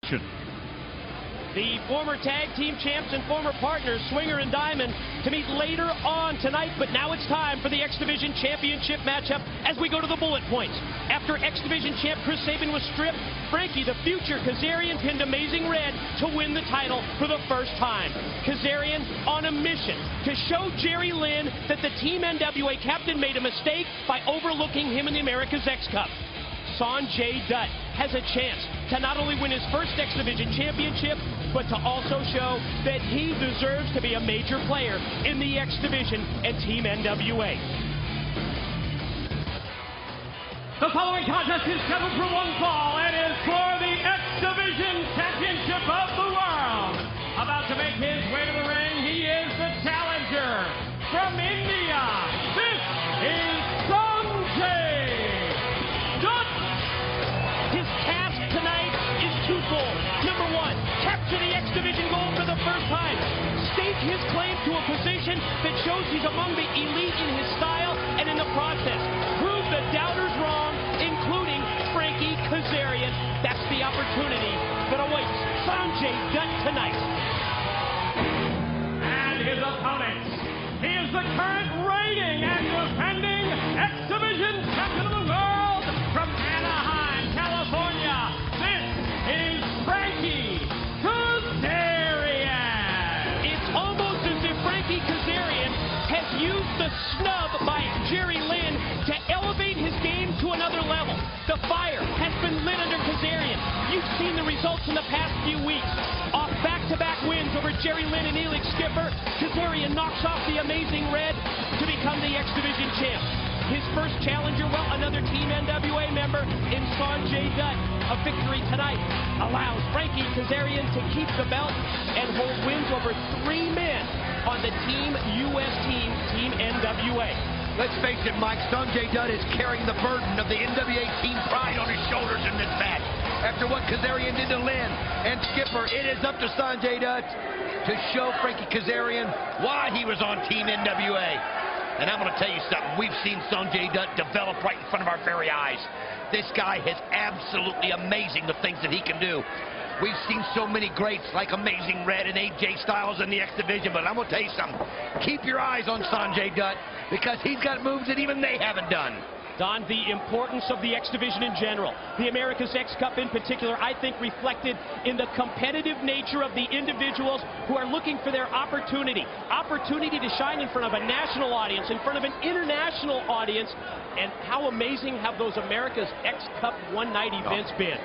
action. The former tag team champs and former partners, Swinger and Diamond, to meet later on tonight. But now it's time for the X Division Championship matchup as we go to the bullet points. After X Division champ Chris Sabin was stripped, Frankie, the future Kazarian, pinned Amazing Red to win the title for the first time. Kazarian on a mission to show Jerry Lynn that the Team NWA captain made a mistake by overlooking him in the America's X Cup. Sanjay Dutt has a chance to not only win his first X Division championship, but to also show that he deserves to be a major player in the X Division and Team NWA. The following contest is scheduled for one fall and is for the X Division Championship of the World. About to make his way to the ring, he is the challenger from India. This is Sanjay Dutt. His task tonight is twofold. Number one, capture the X Division gold for the first time. Stake his claim to a position that shows he's among the elite in his style, and in the process, prove the doubters wrong, including Frankie Kazarian. That's the opportunity that awaits Sanjay Dutt tonight. And his opponent, he is the current reigning and defending X Division champion of the world from Anaheim, California. This is Frankie Kazarian. It's almost as if Frankie Kazarian has used the snub by Jerry Lynn to elevate his game to another level. The fire has been lit under Kazarian. You've seen the results in the past few weeks. Off back-to-back wins over Jerry Lynn and Elix Skipper, Kazarian knocks off the Amazing Red to become the X Division champ. His first challenger, well, another Team NWA member in Sanjay Dutt. A victory tonight allows Frankie Kazarian to keep the belt and hold wins over 3 men on the Team US team, Team NWA. Let's face it, Mike, Sanjay Dutt is carrying the burden of the NWA team pride on his shoulders in this match. After what Kazarian did to Lynn and Skipper, it is up to Sanjay Dutt to show Frankie Kazarian why he was on Team NWA. And I'm going to tell you something. We've seen Sanjay Dutt develop right in front of our very eyes. This guy is absolutely amazing, the things that he can do. We've seen so many greats like Amazing Red and AJ Styles in the X Division, but I'm going to tell you something. Keep your eyes on Sanjay Dutt because he's got moves that even they haven't done. Don, the importance of the X Division in general, the America's X Cup in particular, I think reflected in the competitive nature of the individuals who are looking for their opportunity to shine in front of a national audience, in front of an international audience. And how amazing have those America's X Cup one-night events been?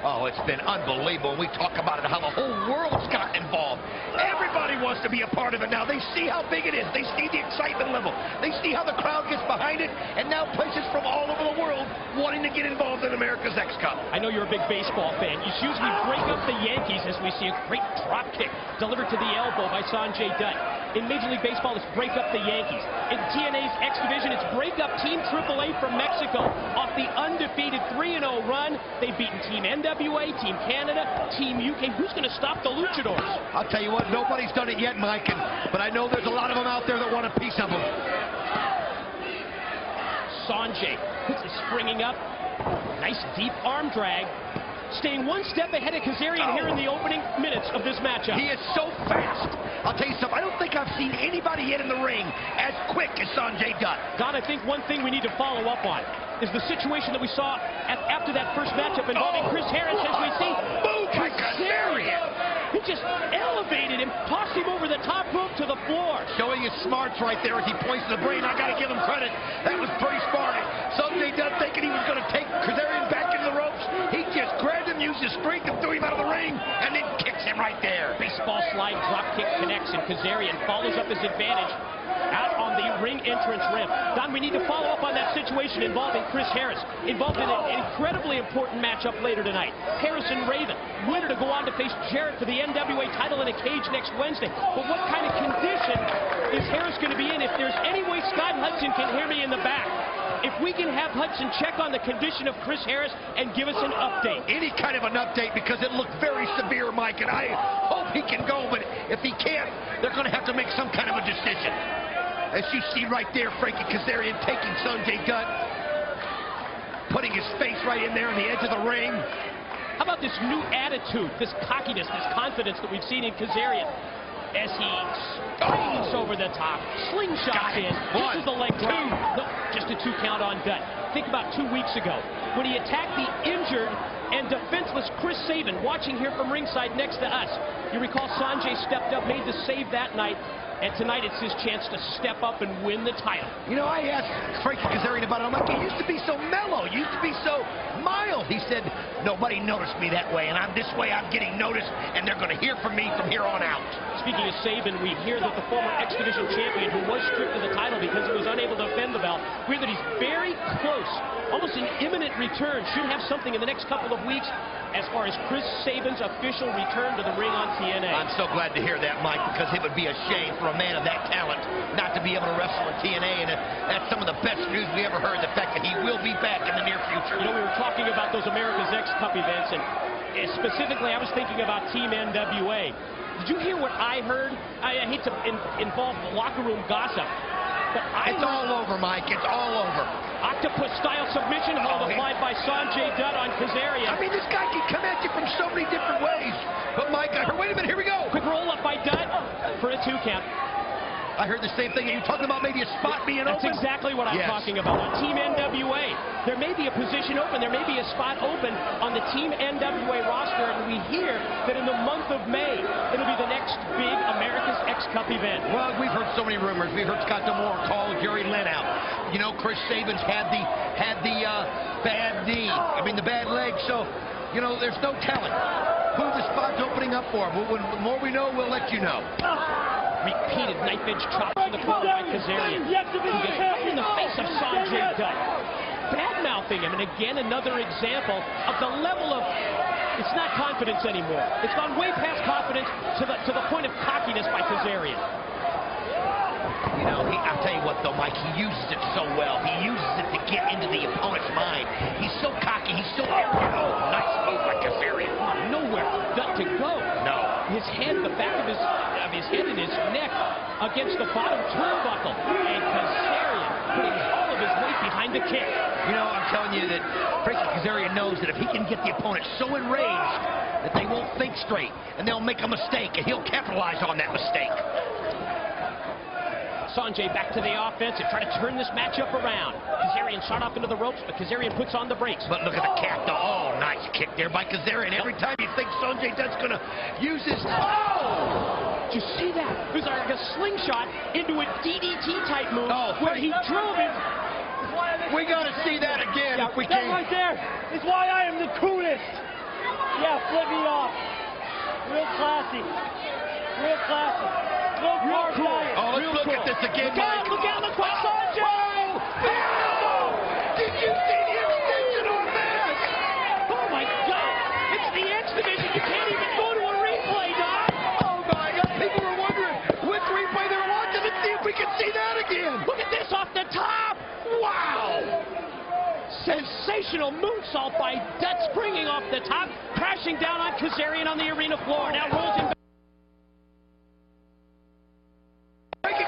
Oh, it's been unbelievable. We talk about it, how the whole world's got involved. Everybody wants to be a part of it now. They see how big it is. They see the excitement level. They see how the crowd gets behind it. And now places from all over the world wanting to get involved in America's X Cup. I know you're a big baseball fan. You usually break up the Yankees as we see a great drop kick delivered to the elbow by Sanjay Dutt. In Major League Baseball, it's break up the Yankees. In TNA's X Division, it's break up Team AAA from Mexico off the undefeated 3-0 run. They've beaten Team NWA, Team Canada, Team UK. Who's going to stop the Luchadors? I'll tell you what, nobody's done it yet, Mike, but I know there's a lot of them out there that want a piece of them. Sanjay puts his springing up. Nice deep arm drag. Staying one step ahead of Kazarian here in the opening minutes of this matchup. He is so fast. I'll tell you something, I don't think I've seen anybody yet in the ring as quick as Sanjay Dutt. Don, I think one thing we need to follow up on is the situation that we saw after that first matchup involving Chris Harris, as we see Kazarian. He just elevated him, tossed him over the top rope to the floor. Showing his smarts right there as he points to the brain. I got to give him credit. That was pretty smart. Sanjay Dutt thinking he was going to take Kazarian back into the ropes. He just grabbed him, used his strength, and threw him out of the ring, and then kicks him right there. Baseball slide drop kick connects, and Kazarian follows up his advantage out on the ring entrance ramp. Don, we need to follow up on that situation involving Chris Harris, involved in an incredibly important matchup later tonight. Harris and Raven, winner to go on to face Jarrett for the NWA title in a cage next Wednesday. But what kind of condition is Harris going to be in? If there's any way Scott Hudson can hear me in the back, if we can have Hudson check on the condition of Chris Harris and give us an update. Any kind of an update, because it looked very severe, Mike, and I hope he can go, but if he can't, they're going to have to make some kind of a decision. As you see right there, Frankie Kazarian taking Sanjay Dutt, putting his face right in there on the edge of the ring. How about this new attitude, this cockiness, this confidence that we've seen in Kazarian? As he springs over the top, slingshots in, this is the leg drop. No, just a 2 count on Dutt. Think about 2 weeks ago when he attacked the injured and defenseless Chris Sabin, watching here from ringside next to us. You recall Sanjay stepped up, made the save that night, and tonight it's his chance to step up and win the title. You know, I asked Frankie Kazarian about it. I'm like, he used to be so mellow, used to be so mild. He said, nobody noticed me that way, and this way I'm getting noticed, and they're going to hear from me from here on out. Speaking of Sabin, we hear that the former X Division champion, who was stripped of the title because he was unable to defend the belt, we hear that he's very close, almost an imminent return. Should have something in the next couple of weeks as far as Chris Sabin's official return to the ring on TNA. I'm so glad to hear that, Mike, because it would be a shame for a man of that talent not to be able to wrestle in TNA, and that's some of the best news we ever heard, the fact that he will be back in the near future. You know, we were talking about those America's X Cup events, and specifically I was thinking about Team NWA. Did you hear what I heard? I hate to involve locker room gossip, but it's all over, Mike. It's all over. Octopus-style submission hold applied by Sanjay Dutt on Kazarian. I mean, this guy can come at you from so many different ways. But, Mike, I heard, wait a minute, here we go. Quick roll-up by Dutt for a 2 count. I heard the same thing. Are you talking about maybe a spot being open? That's exactly what I'm talking about. On Team NWA, there may be a position open. There may be a spot open on the Team NWA roster, and we hear that in the month of May, it'll be the next big America's X Cup event. Well, we've heard so many rumors. We've heard Scott D'Amore call Jerry Lynn out. You know, Chris Sabin's had the bad knee. I mean, the bad leg. So, you know, there's no telling who the spot's opening up for. But the more we know, we'll let you know. Repeated knife-edge chops in the corner by Kazarian. He gets right in the face of Sanjay Dutt. Bad-mouthing him, and again, another example of the level of, it's not confidence anymore. It's gone way past confidence to the point of cockiness by Kazarian. You know, I'll tell you what, though, Mike, he uses it so well. He uses it to get into the opponent's mind. He's so cocky. He's so arrogant. Oh, nice move by Kazarian. Nowhere for Dutt to go. No. His head, the back of his head and his neck against the bottom turnbuckle. And Kazarian putting all of his weight behind the kick. You know, I'm telling you that Frankie Kazarian knows that if he can get the opponent so enraged that they won't think straight and they'll make a mistake, and he'll capitalize on that mistake. Sanjay back to the offensive, trying to turn this matchup around. Kazarian shot off into the ropes, but Kazarian puts on the brakes. But look at the cat, though. Oh, nice kick there by Kazarian. Every time you think Sanjay Dutt's going to use his... Oh! Did you see that? It was like a slingshot into a DDT-type move where he drove it. We got to see that again if we can. That right there is why I am the coolest. Yeah, flip me off. Real classy. Real classy. Real cool. Oh, let's look at this again, Mike. Look out, look out, Sanjay! Oh! Did you see the extension on that? Oh, my God! It's the X Division. You can't even go to a replay, Doc. Oh, my God. People were wondering which replay they were watching. Let's see if we can see that again. Look at this off the top. Wow! Sensational moonsault by Dutt, springing off the top, crashing down on Kazarian on the arena floor. Now rolls him back.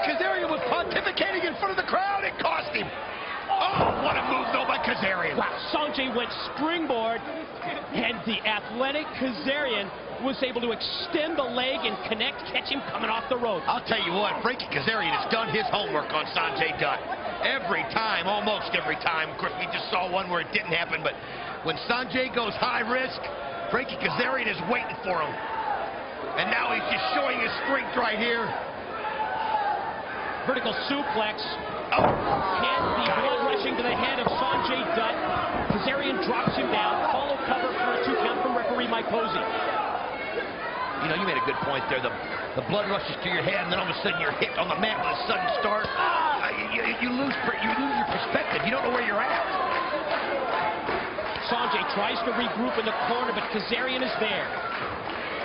Kazarian was pontificating in front of the crowd. It cost him. Oh, what a move, though, by Kazarian. Wow, Sanjay went springboard, and the athletic Kazarian was able to extend the leg and connect, catch him coming off the rope. I'll tell you what, Frankie Kazarian has done his homework on Sanjay Dutt. Every time, almost every time. Of course, we just saw one where it didn't happen, but when Sanjay goes high risk, Frankie Kazarian is waiting for him. And now he's just showing his strength right here. Vertical suplex. Oh, and the blood rushing to the head of Sanjay Dutt. Kazarian drops him down. Follow cover for a 2 count from referee Mike Posey. You know, you made a good point there. The blood rushes to your head, and then all of a sudden you're hit on the mat with a sudden start. You lose your perspective. You don't know where you're at. Sanjay tries to regroup in the corner, but Kazarian is there.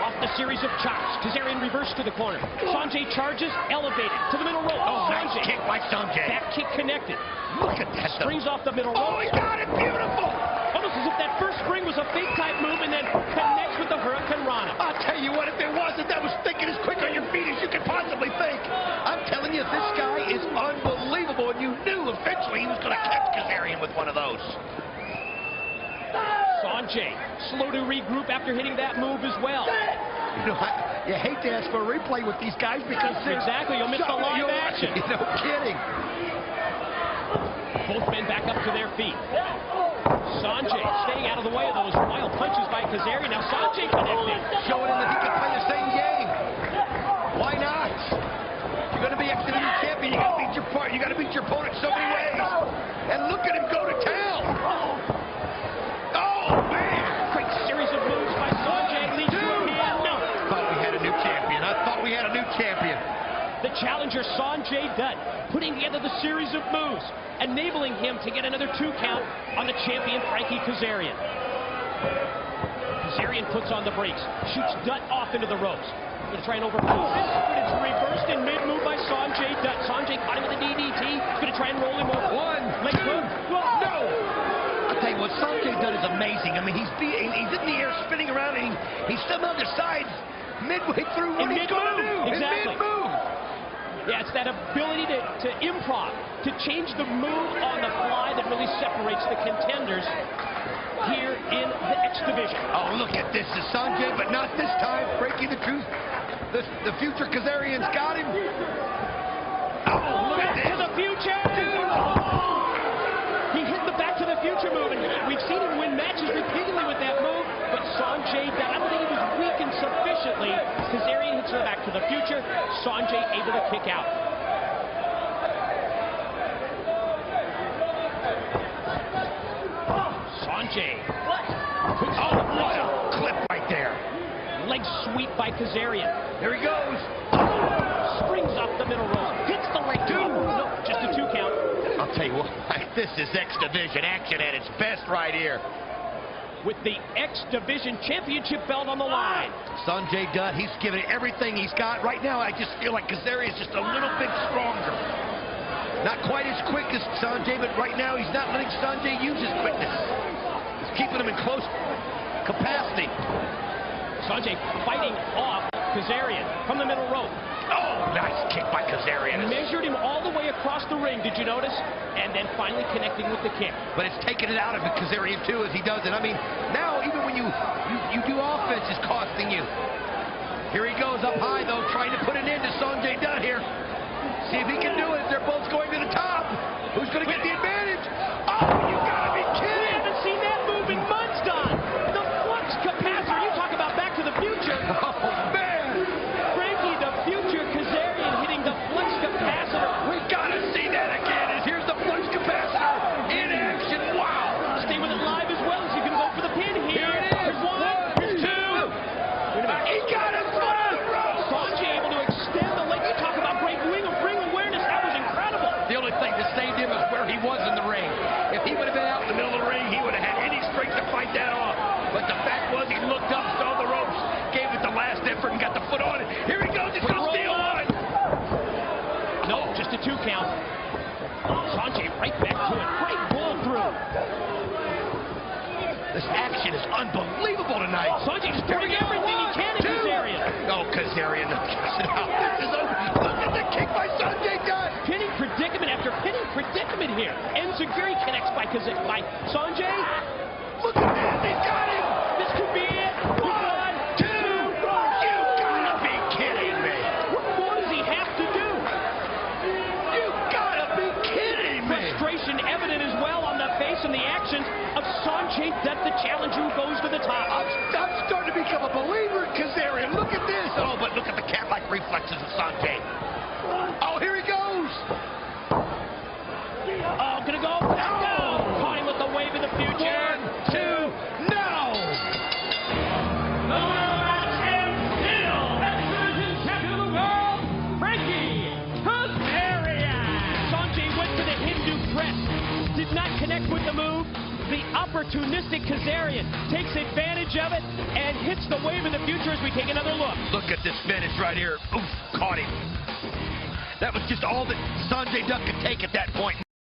Off the series of chops, Kazarian reversed to the corner. Sanjay charges, elevated to the middle rope. Oh, nice kick by Sanjay. That kick connected. Look at that. Springs off the middle rope. Oh, he got it. Beautiful. Almost as if that first spring was a fake-type move and then connects with the Hurricane Rana. I'll tell you what, if it wasn't, that was thinking as quick on your feet as you could possibly think. I'm telling you, this guy is unbelievable, and you knew eventually he was going to catch Kazarian with one of those. Sanjay, slow to regroup after hitting that move as well. You know, you hate to ask for a replay with these guys because exactly, you'll miss the live action. No kidding. Both men back up to their feet. Sanjay staying out of the way of those wild punches by Kazarian. Now Sanjay connecting. Showing him that he can play the same game. Why not? You're going to be X-Division champion. You got to beat your part. You got to beat your opponent so many ways. And look at him go to town. Oh man! Great series of moves by Sanjay leads to a pin. No. Thought we had a new champion. I thought we had a new champion. The challenger Sanjay Dutt putting together the series of moves, enabling him to get another 2 count on the champion Frankie Kazarian. Kazarian puts on the brakes, shoots Dutt off into the ropes. Going to try and overcome this, but it's reversed in mid-move by Sanjay Dutt. Sanjay caught him with a DDT. Going to try and roll him over. One, leg hook. No! I'll tell you what, Sanjay Dutt is amazing. I mean, he's in the air spinning around, and he somehow decides midway through what he's going to do. Exactly. Mid-move. Yeah, it's that ability to improv, to change the move on the fly that really separates the contenders here in the X Division. Oh, look at this. Is Sanjay, but not this time. Breaking the truth. The future Kazarian's got him. Oh, look at this. Back to the future. He hit the Back to the Future move, and we've seen him win matches repeatedly with that move, but Sanjay, I don't think he was weakened sufficiently. Kazarian hits the Back to the Future. Sanjay able to kick out. Sanjay. Oh, what a clip right there. Leg sweep by Kazarian. There he goes. Springs off the middle rope. Hits the leg. No, just a 2 count. I'll tell you what, this is X Division action at its best right here. With the X Division Championship belt on the line. Sanjay Dutt, he's giving it everything he's got. Right now, I just feel like Kazarian's just a little bit stronger. Not quite as quick as Sanjay, but right now he's not letting Sanjay use his quickness. He's keeping him in close capacity. Sanjay fighting off Kazarian from the middle rope. Oh, nice kick by Kazarian. Measured him all the way across the ring, did you notice? And then finally connecting with the kick. But it's taking it out of Kazarian, too, as he does it. I mean, now even when you do offense, it's costing you. Here he goes up high, though, trying to put an end to Sanjay Dutt here. See if he can do it. They're both going to the top. Who's going to get the advantage? Oh, you got to be kidding. We haven't seen that move in months, Don. The flux capacitor. You talk about Back to the Future. Oh, man. Frankie, the future Kazarian hitting the flux capacitor. We got to see that again. Here's the flux capacitor in action. Wow. Stay with it live as well as you can go for the pin here. Here it is. Here's 1, here's 2. Wait a minute. He got his foot on the rope. Sanjay able to extend the leg. You talk about great ring awareness. That was incredible. The only thing that saved him is where he was in the ring. If he would have been out in the middle of the ring, he would have had any strength to fight that off. But the fact was he looked up, saw the ropes, gave it the last effort, and got the foot on it. Here he goes. He's going to steal one. No, just a 2 count. Sanjay right back to it. Great pull through. This action is unbelievable tonight. Sanjay just doing everything he can in Kazarian. Oh, Kazarian. This is over. Look at the kick by Sanjay Dutt. Pinning predicament after pinning predicament here. Enziguri connects by Sanjay. Look at this. He's got him. This could be it. 1, 2. You gotta be kidding me. What more does he have to do? You gotta be kidding me. Frustration evident as well on the face and the actions of Sanjay Dutt, the challenger who goes to the top. I'm starting to become a believer in Kazarian. Look at this. Oh, but look at the cat-like reflexes of Sanjay. Oh, here he goes. Oh, gonna go. No. Caught him with the wave of the future. 1, 2, no. The world match is still X-Division champion of the world, Frankie Kazarian. Sanjay went for the Hindu press. Did not connect with the move. The opportunistic Kazarian takes advantage of it and hits the wave of the future as we take another look. Look at this finish right here. Oof, caught him. That was just all that Sanjay Dutt could take at that point.